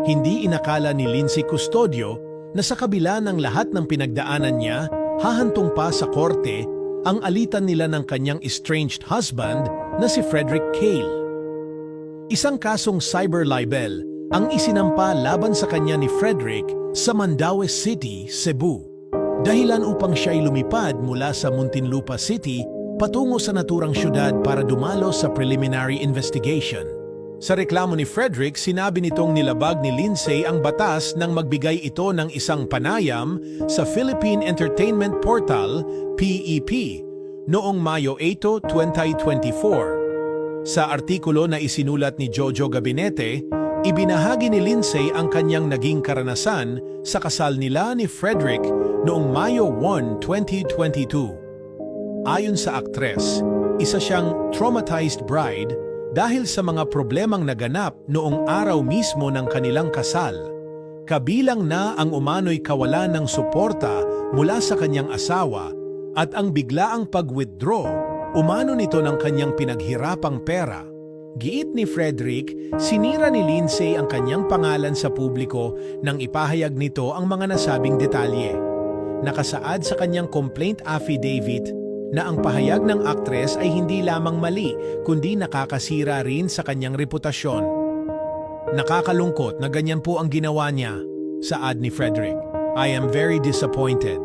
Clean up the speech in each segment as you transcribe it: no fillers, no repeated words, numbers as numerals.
Hindi inakala ni Lindsay Custodio na sa kabila ng lahat ng pinagdaanan niya, hahantong pa sa korte ang alitan nila ng kanyang estranged husband na si Frederick Cale. Isang kasong cyber libel ang isinampa laban sa kanya ni Frederick sa Mandaue City, Cebu. Dahilan upang siya'y lumipad mula sa Muntinlupa City patungo sa naturang syudad para dumalo sa preliminary investigation. Sa reklamo ni Frederick, sinabi nitong nilabag ni Lindsay ang batas nang magbigay ito ng isang panayam sa Philippine Entertainment Portal, PEP, noong Mayo 8, 2024. Sa artikulo na isinulat ni Jojo Gabinete, ibinahagi ni Lindsay ang kanyang naging karanasan sa kasal nila ni Frederick noong Mayo 1, 2022. Ayon sa aktres, isa siyang traumatized bride dahil sa mga problemang naganap noong araw mismo ng kanilang kasal. Kabilang na ang umano'y kawalan ng suporta mula sa kanyang asawa at ang biglaang pag-withdraw umano nito ng kanyang pinaghirapang pera. Giit ni Frederick, sinira ni Lindsay ang kanyang pangalan sa publiko nang ipahayag nito ang mga nasabing detalye. Nakasaad sa kanyang complaint affidavit na ang pahayag ng aktres ay hindi lamang mali kundi nakakasira rin sa kanyang reputasyon. Nakakalungkot na ganyan po ang ginawa niya, saad ni Frederick. I am very disappointed.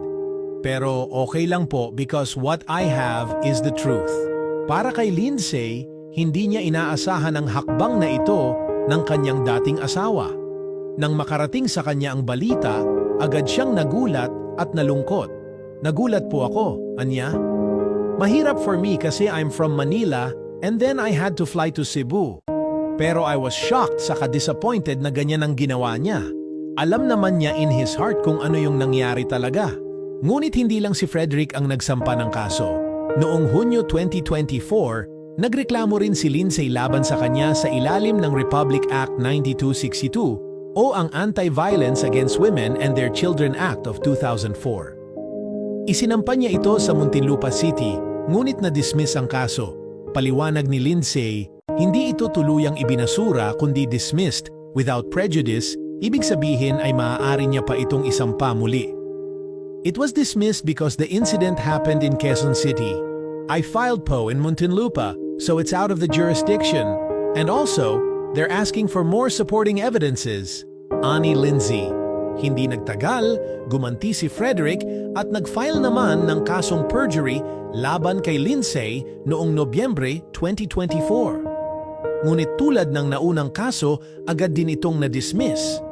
Pero okay lang po because what I have is the truth. Para kay Lindsay, hindi niya inaasahan ang hakbang na ito ng kanyang dating asawa. Nang makarating sa kanya ang balita, agad siyang nagulat at nalungkot. Nagulat po ako, anya? Mahirap for me kasi I'm from Manila and then I had to fly to Cebu. Pero I was shocked saka disappointed na ganyan ang ginawa niya. Alam naman niya in his heart kung ano yung nangyari talaga. Ngunit hindi lang si Frederick ang nagsampa ng kaso. Noong Hunyo 2024, nagreklamo rin si Lindsay laban sa kanya sa ilalim ng Republic Act 9262 o ang Anti-Violence Against Women and Their Children Act of 2004. Isinampa niya ito sa Muntinlupa City, ngunit na-dismiss ang kaso. Paliwanag ni Lindsay, hindi ito tuluyang ibinasura kundi dismissed without prejudice, ibig sabihin ay maaari niya pa itong isampa muli. It was dismissed because the incident happened in Quezon City. I filed PO in Muntinlupa, so it's out of the jurisdiction. And also, they're asking for more supporting evidences. Ani Lindsay. Hindi nagtagal, gumanti si Frederick at nag-file naman ng kasong perjury laban kay Lindsay noong Nobyembre 2024. Ngunit tulad ng naunang kaso, agad din itong na-dismiss.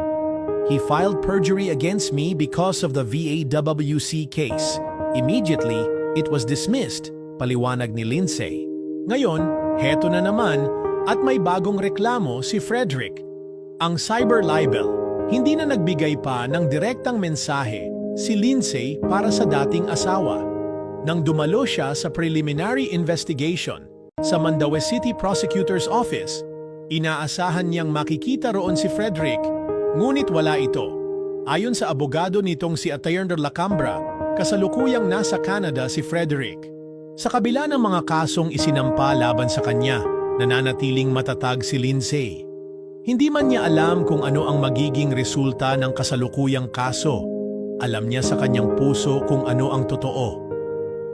He filed perjury against me because of the VAWC case. Immediately, it was dismissed, paliwanag ni Lindsay. Ngayon, heto na naman at may bagong reklamo si Frederick. Ang cyber libel. Hindi na nagbigay pa ng direktang mensahe si Lindsay para sa dating asawa. Nang dumalo siya sa preliminary investigation sa Mandaue City Prosecutor's Office, inaasahan niyang makikita roon si Frederick, ngunit wala ito. Ayon sa abogado nitong si Attorney Lacambra, kasalukuyang nasa Canada si Frederick. Sa kabila ng mga kasong isinampa laban sa kanya, nananatiling matatag si Lindsay. Hindi man niya alam kung ano ang magiging resulta ng kasalukuyang kaso. Alam niya sa kanyang puso kung ano ang totoo.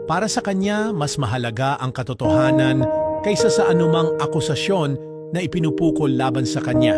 Para sa kanya, mas mahalaga ang katotohanan kaysa sa anumang akusasyon na ipinupukol laban sa kanya.